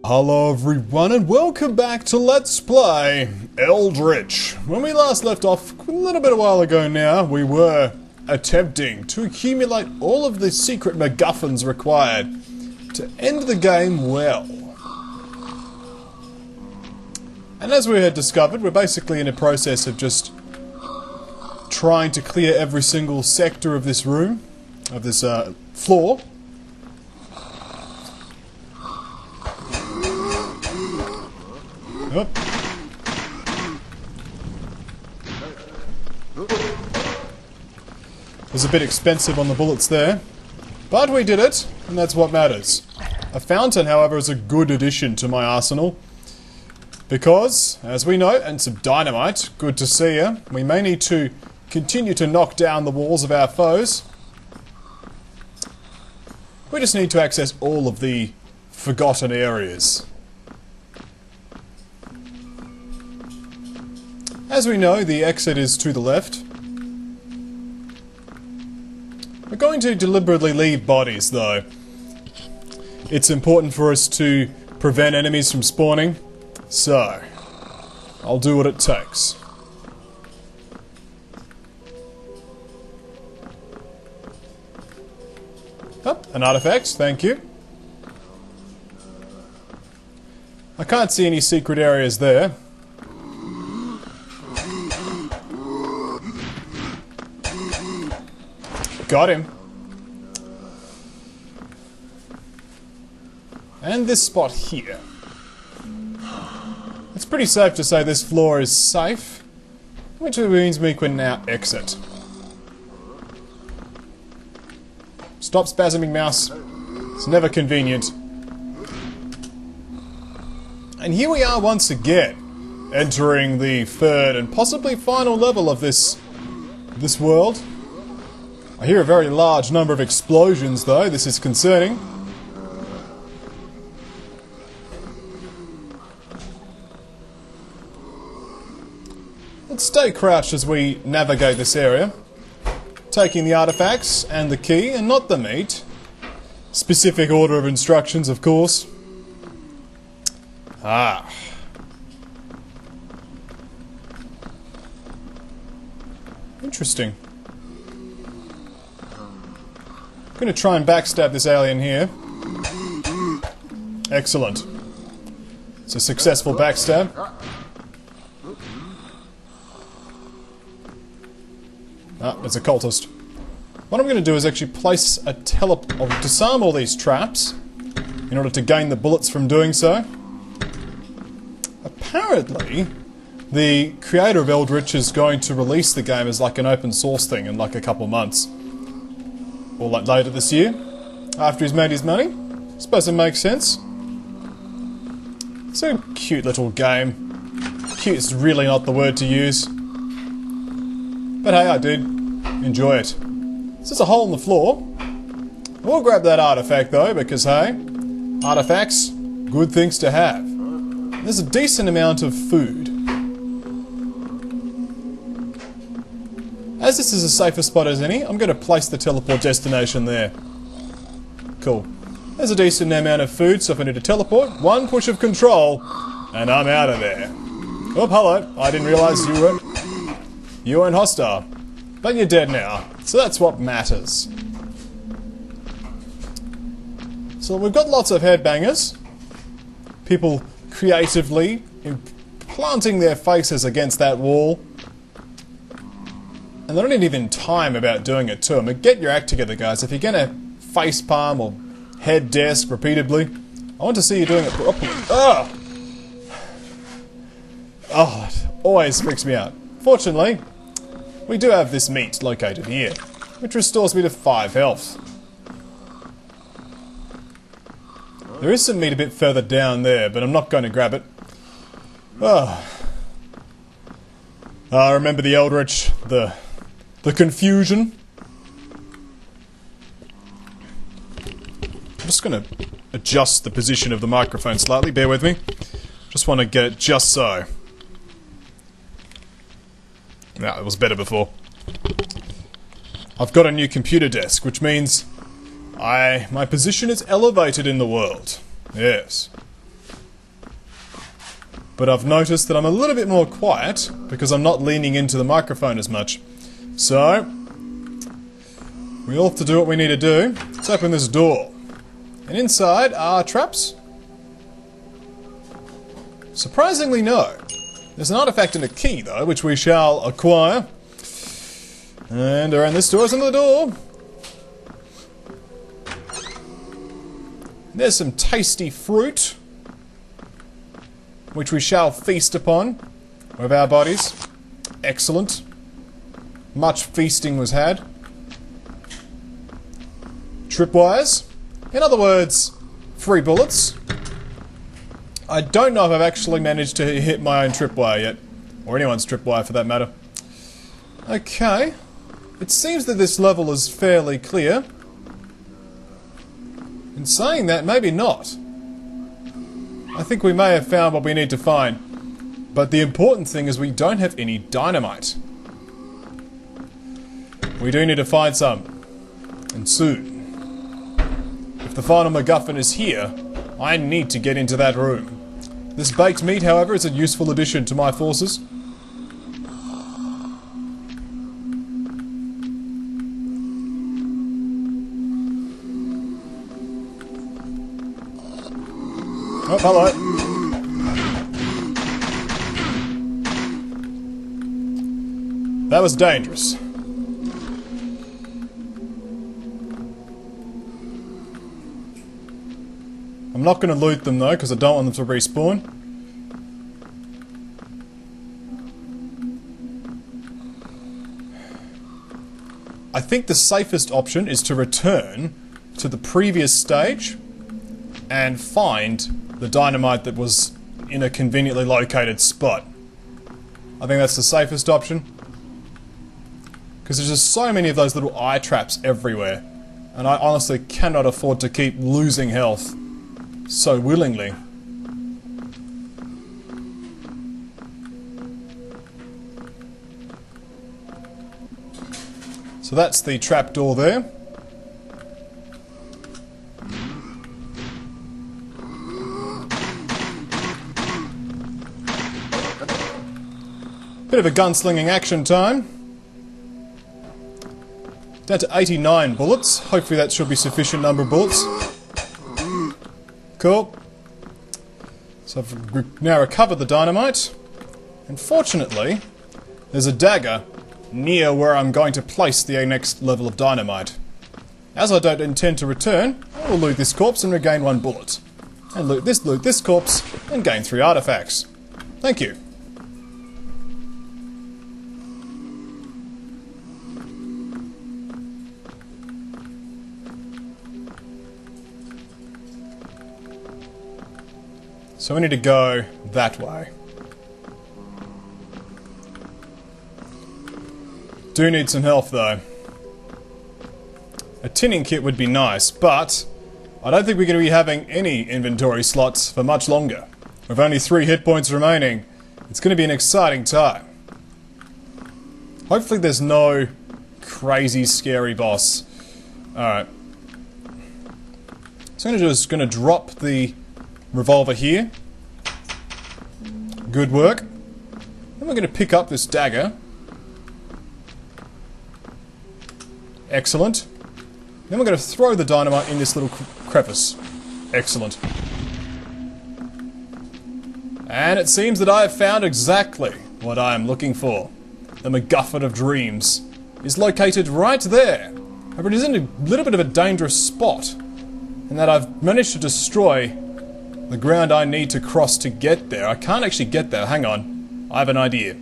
Hello everyone and welcome back to Let's Play Eldritch. When we last left off a little bit a while ago now, we were attempting to accumulate all of the secret MacGuffins required to end the game well. And as we had discovered, we're basically in a process of just trying to clear every single sector of this room, of this floor. Oh. It was a bit expensive on the bullets there, but we did it, and that's what matters. A fountain, however, is a good addition to my arsenal, because, as we know, and some dynamite, good to see you, we may need to continue to knock down the walls of our foes. We just need to access all of the forgotten areas. As we know, the exit is to the left. We're going to deliberately leave bodies, though. It's important for us to prevent enemies from spawning, so I'll do what it takes. Oh, an artefact, thank you. I can't see any secret areas there. Got him. And this spot here. It's pretty safe to say this floor is safe, which means we can now exit. Stop spasming, mouse. It's never convenient. And here we are once again, entering the third and possibly final level of this world. I hear a very large number of explosions, though. This is concerning. Let's stay crouched as we navigate this area, taking the artifacts and the key, and not the meat. Specific order of instructions, of course. Ah. Interesting. I'm going to try and backstab this alien here. Excellent. It's a successful backstab. Ah, it's a cultist. What I'm going to do is actually place a or disarm all these traps in order to gain the bullets from doing so. Apparently, the creator of Eldritch is going to release the game as like an open source thing in like a couple months. Or like later this year, after he's made his money. Suppose it makes sense. It's a cute little game. Cute is really not the word to use. But hey, I did enjoy it. There's just a hole in the floor. We'll grab that artifact though, because hey, artifacts, good things to have. There's a decent amount of food. As this is a safer spot as any, I'm going to place the teleport destination there. Cool. There's a decent amount of food, so if I need to teleport, one push of control, and I'm out of there. Oh, hello. I didn't realise you weren't hostile. But you're dead now, so that's what matters. So we've got lots of headbangers. People creatively planting their faces against that wall. And they don't even time about doing it to them. But get your act together, guys. If you're going to facepalm or head desk repeatedly, I want to see you doing it properly. Oh! Oh, it always freaks me out. Fortunately, we do have this meat located here, which restores me to 5 health. There is some meat a bit further down there, but I'm not going to grab it. Oh. I remember the Eldritch, the confusion. I'm just going to adjust the position of the microphone slightly, bear with me. Just want to get it just so. No, it was better before. I've got a new computer desk, which means my position is elevated in the world. Yes. But I've noticed that I'm a little bit more quiet because I'm not leaning into the microphone as much. So, we all have to do what we need to do. Let's open this door. And inside are traps? Surprisingly, no. There's an artifact and a key, though, which we shall acquire. And around this door is another door. There's some tasty fruit, which we shall feast upon with our bodies. Excellent. Much feasting was had. Tripwires. In other words, free bullets. I don't know if I've actually managed to hit my own tripwire yet. Or anyone's tripwire for that matter. Okay. It seems that this level is fairly clear. In saying that, maybe not. I think we may have found what we need to find. But the important thing is we don't have any dynamite. We do need to find some. And soon. If the final MacGuffin is here, I need to get into that room. This baked meat, however, is a useful addition to my forces. Oh, hello. That was dangerous. I'm not going to loot them though, because I don't want them to respawn. I think the safest option is to return to the previous stage and find the dynamite that was in a conveniently located spot. I think that's the safest option. Because there's just so many of those little eye traps everywhere. And I honestly cannot afford to keep losing health so willingly. So that's the trapdoor there. Bit of a gunslinging action time. Down to 89 bullets. Hopefully that should be sufficient number of bullets. Cool. So I've now recovered the dynamite. And fortunately, there's a dagger near where I'm going to place the next level of dynamite. As I don't intend to return, I will loot this corpse and regain 1 bullet. And loot this corpse and gain 3 artifacts. Thank you. So we need to go that way. Do need some health though. A tinning kit would be nice, but I don't think we're going to be having any inventory slots for much longer. With only 3 hit points remaining, it's going to be an exciting time. Hopefully there's no crazy scary boss. Alright. So I'm just going to drop the revolver here. Good work. Then we're going to pick up this dagger. Excellent. Then we're going to throw the dynamite in this little crevice. Excellent. And it seems that I have found exactly what I am looking for. The MacGuffin of Dreams is located right there. However, it is in a little bit of a dangerous spot, in that I've managed to destroy the ground I need to cross to get there. I can't actually get there. Hang on. I have an idea.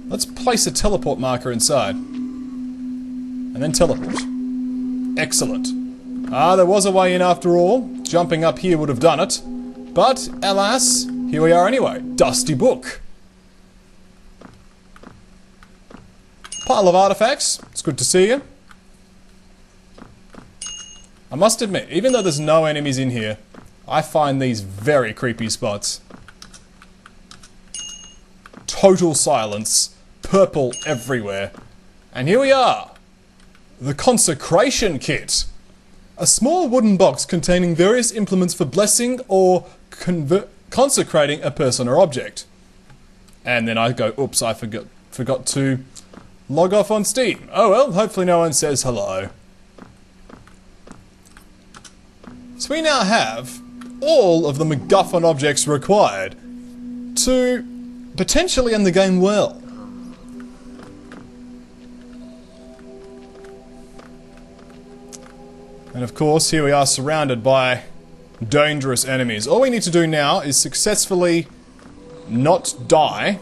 Let's place a teleport marker inside. And then teleport. Excellent. Ah, there was a way in after all. Jumping up here would have done it. But, alas, here we are anyway. Dusty book. Pile of artifacts. It's good to see you. I must admit, even though there's no enemies in here, I find these very creepy spots. Total silence. Purple everywhere. And here we are. The Consecration kit. A small wooden box containing various implements for blessing or consecrating a person or object. And then I go, oops, I forgot to log off on Steam. Oh well, hopefully no one says hello. So we now have all of the MacGuffin objects required to potentially end the game well. And of course, here we are surrounded by dangerous enemies. All we need to do now is successfully not die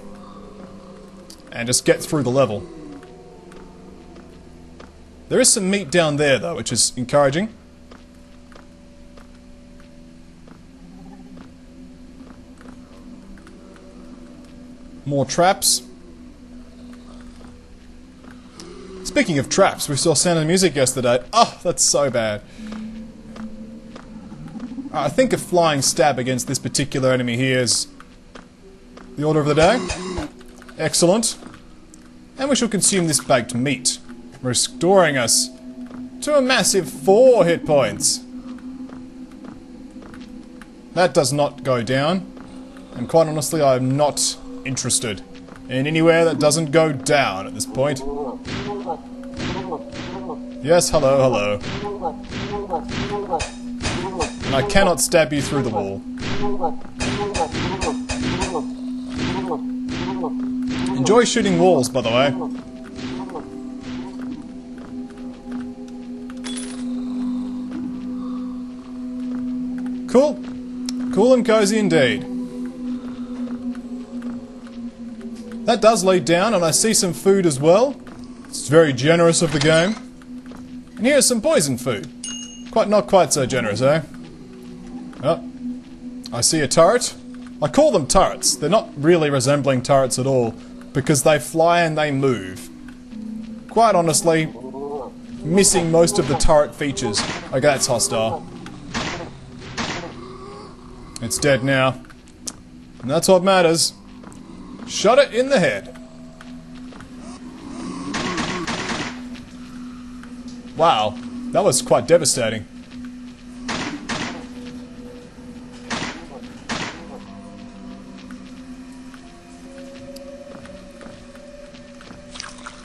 and just get through the level. There is some meat down there though, which is encouraging. More traps. Speaking of traps, we saw Sound of Music yesterday. Oh, that's so bad. I think a flying stab against this particular enemy here is the order of the day. Excellent. And we shall consume this baked meat, restoring us to a massive 4 hit points. That does not go down. And quite honestly, I am not interested in anywhere that doesn't go down at this point. Yes, hello, hello. And I cannot stab you through the wall. Enjoy shooting walls, by the way. Cool. Cool and cozy indeed. That does lead down, and I see some food as well. It's very generous of the game. And here's some poison food. Not quite so generous, eh? Oh, I see a turret. I call them turrets. They're not really resembling turrets at all, because they fly and they move. Quite honestly, missing most of the turret features. Okay, that's hostile. It's dead now. And that's what matters. Shot it in the head. Wow, that was quite devastating.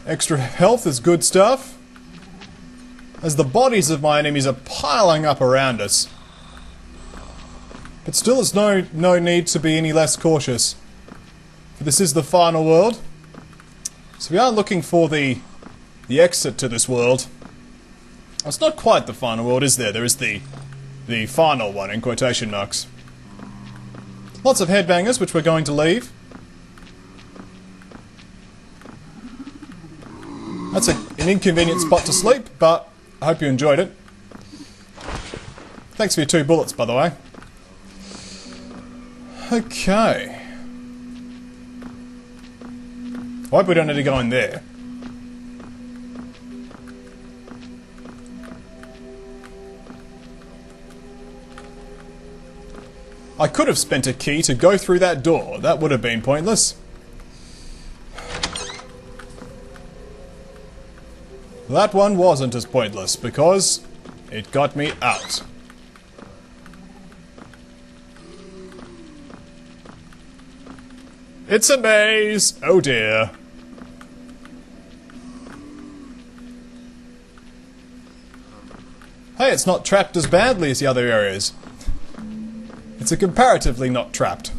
Extra health is good stuff, as the bodies of my enemies are piling up around us. But still, there's no need to be any less cautious. For this is the final world. So we are looking for the exit to this world. Oh, it's not quite the final world, is there? There is the final one, in quotation marks. Lots of headbangers, which we're going to leave. That's an inconvenient spot to sleep, but I hope you enjoyed it. Thanks for your 2 bullets, by the way. Okay. I hope we don't need to go in there. I could have spent a key to go through that door. That would have been pointless. That one wasn't as pointless, because it got me out. It's a maze! Oh dear. Hey, it's not trapped as badly as the other areas. It's a comparatively not trapped.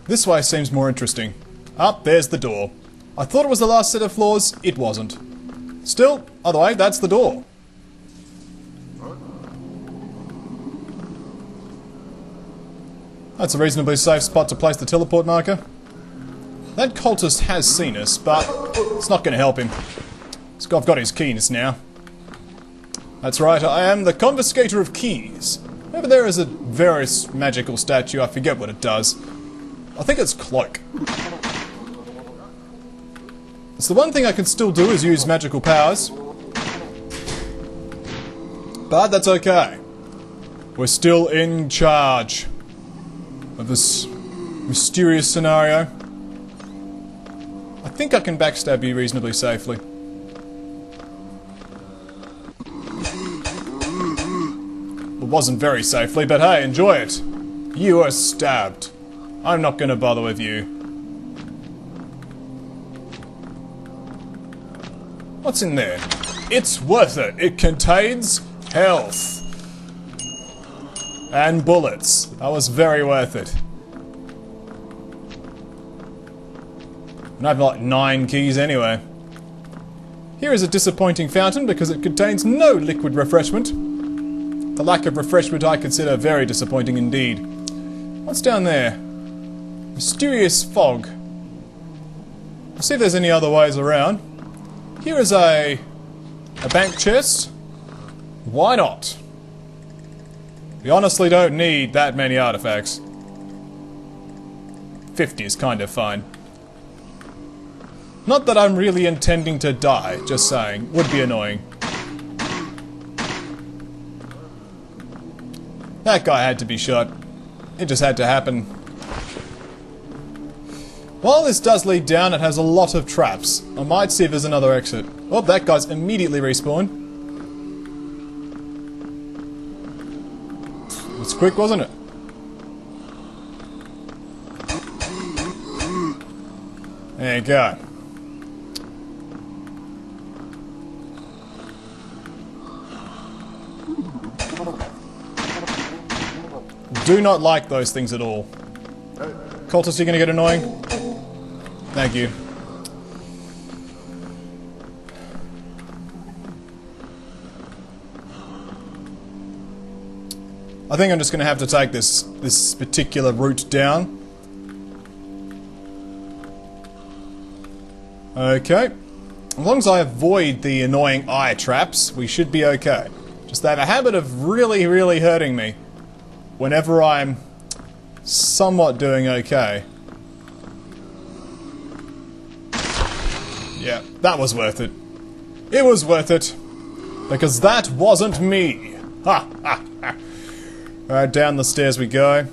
This way seems more interesting. Ah, there's the door. I thought it was the last set of floors, it wasn't. Still, other way, that's the door. That's a reasonably safe spot to place the teleport marker. That cultist has seen us, but it's not going to help him. I've got his keys now. That's right, I am the confiscator of keys. Over there is a very magical statue, I forget what it does. I think it's cloak. It's the one thing I can still do is use magical powers. But that's okay. We're still in charge of this mysterious scenario. I think I can backstab you reasonably safely. wasn't very safely, but hey, enjoy it. You are stabbed. I'm not going to bother with you. What's in there? It's worth it. It contains health. And bullets. That was very worth it. And I have like 9 keys anyway. Here is a disappointing fountain because it contains no liquid refreshment. The lack of refreshment I consider very disappointing indeed. What's down there? Mysterious fog. Let's see if there's any other ways around. Here is a bank chest. Why not? We honestly don't need that many artifacts. 50 is kind of fine. Not that I'm really intending to die, just saying. Would be annoying. That guy had to be shot. It just had to happen. While this does lead down, it has a lot of traps. I might see if there's another exit. Oh, that guy's immediately respawned. It's quick, wasn't it? There you go. Do not like those things at all. Cultists, you're gonna get annoying? Thank you. I think I'm just gonna have to take this particular route down. Okay. As long as I avoid the annoying eye traps, we should be okay. Just they have a habit of really, really hurting me whenever I'm somewhat doing okay. Yeah, that was worth it. It was worth it. Because that wasn't me. Ha ha ha. Alright, down the stairs we go.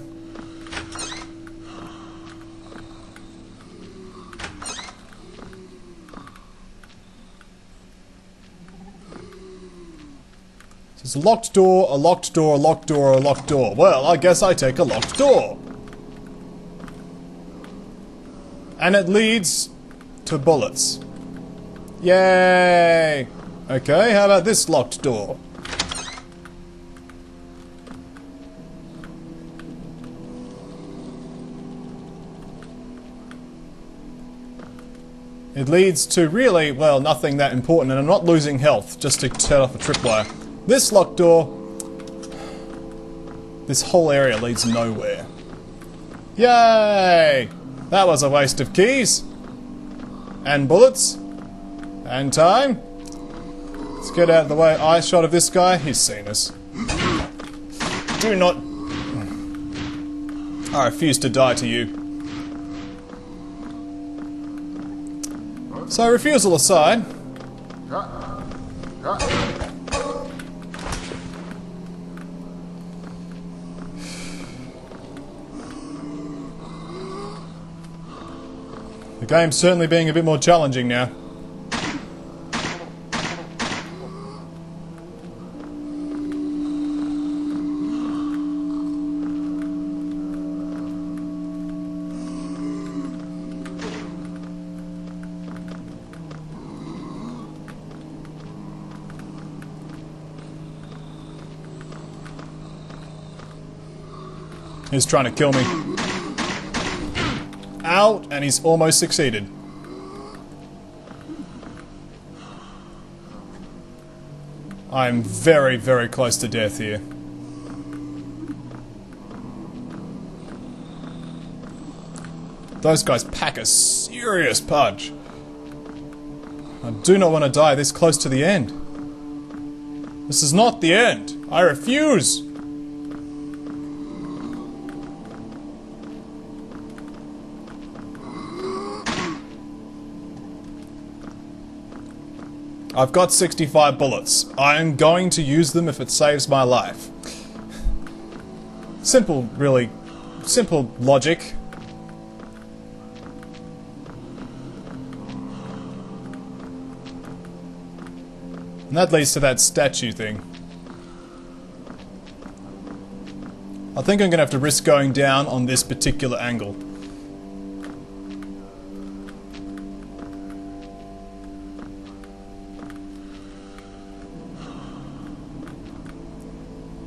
It's a locked door, a locked door, a locked door, a locked door. Well, I guess I take a locked door. And it leads to bullets. Yay! Okay, how about this locked door? It leads to really, well, nothing that important, and I'm not losing health just to set off a tripwire. This locked door, this whole area leads nowhere. Yay! That was a waste of keys. And bullets. And time. Let's get out of the way. Eye shot of this guy. He's seen us. Do not... I refuse to die to you. So, refusal aside... the game's certainly being a bit more challenging now. He's trying to kill me. Out, and he's almost succeeded. I'm very, very close to death here. Those guys pack a serious punch. I do not want to die this close to the end. This is not the end. I refuse. I've got 65 bullets. I am going to use them if it saves my life. Simple, really. Simple logic. And that leads to that statue thing. I think I'm going to have to risk going down on this particular angle.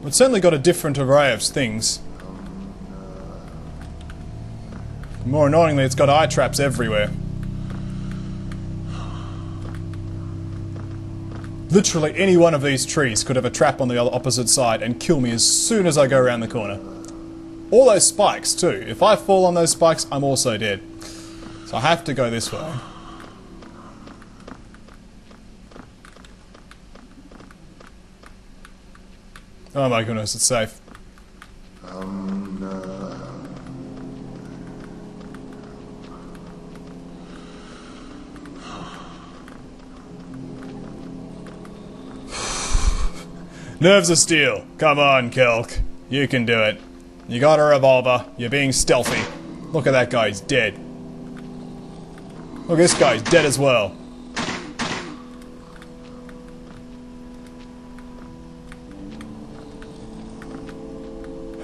It's certainly got a different array of things. More annoyingly, it's got eye traps everywhere. Literally any one of these trees could have a trap on the opposite side and kill me as soon as I go around the corner. All those spikes too. If I fall on those spikes, I'm also dead. So I have to go this way. Oh my goodness, it's safe. Nerves of steel. Come on, Kelk. You can do it. You got a revolver. You're being stealthy. Look at that guy, he's dead. Look, this guy's dead as well.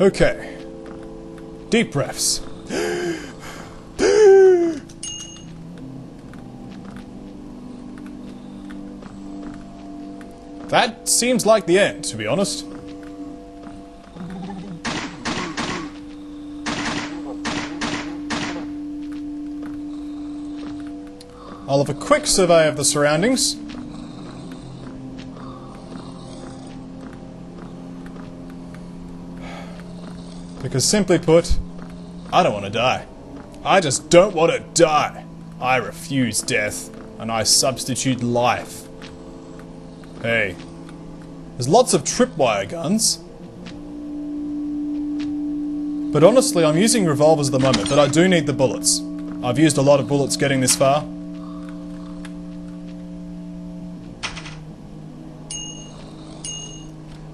Okay. Deep breaths. That seems like the end, to be honest. I'll have a quick survey of the surroundings. Because simply put, I don't want to die. I just don't want to die. I refuse death, and I substitute life. Hey, there's lots of tripwire guns. But honestly, I'm using revolvers at the moment, but I do need the bullets. I've used a lot of bullets getting this far.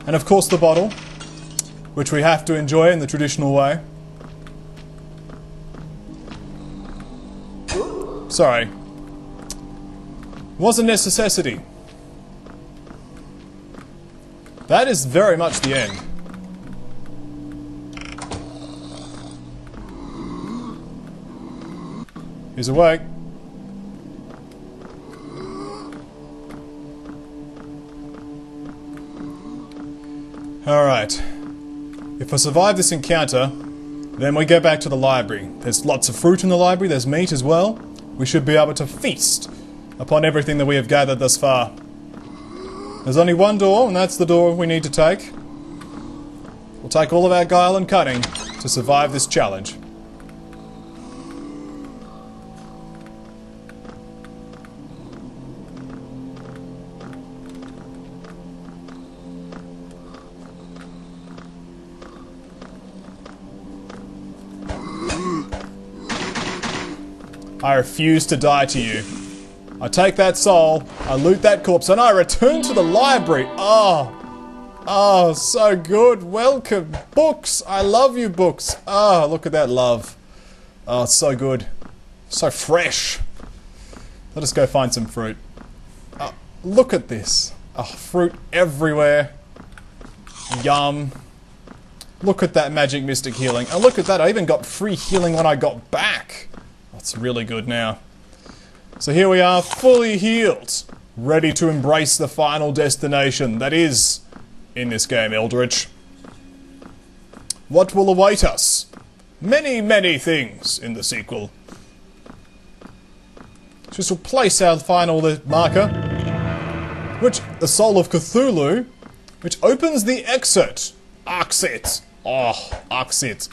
And of course the bottle, which we have to enjoy in the traditional way. Sorry. Wasn't a necessity. That is very much the end. He's awake. Alright. If I survive this encounter, then we go back to the library. There's lots of fruit in the library, there's meat as well. We should be able to feast upon everything that we have gathered thus far. There's only one door, and that's the door we need to take. We'll take all of our guile and cunning to survive this challenge. I refuse to die to you. I take that soul, I loot that corpse, and I return to the library. Oh, so good. Welcome. Books. I love you, books. Oh, look at that love. Oh, it's so good. So fresh. Let us go find some fruit. Look at this. Oh, fruit everywhere. Yum. Look at that magic mystic healing. And look at that, I even got free healing when I got back. That's really good now. So here we are, fully healed, ready to embrace the final destination that is, in this game, Eldritch. What will await us? Many, many things in the sequel. Just will place our final marker, which, the Soul of Cthulhu, which opens the exit. Exit. Oh, exit.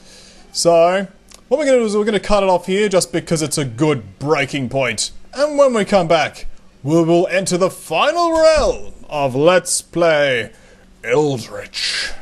So, what we're going to do is we're going to cut it off here just because it's a good breaking point. And when we come back, we will enter the final realm of Let's Play Eldritch.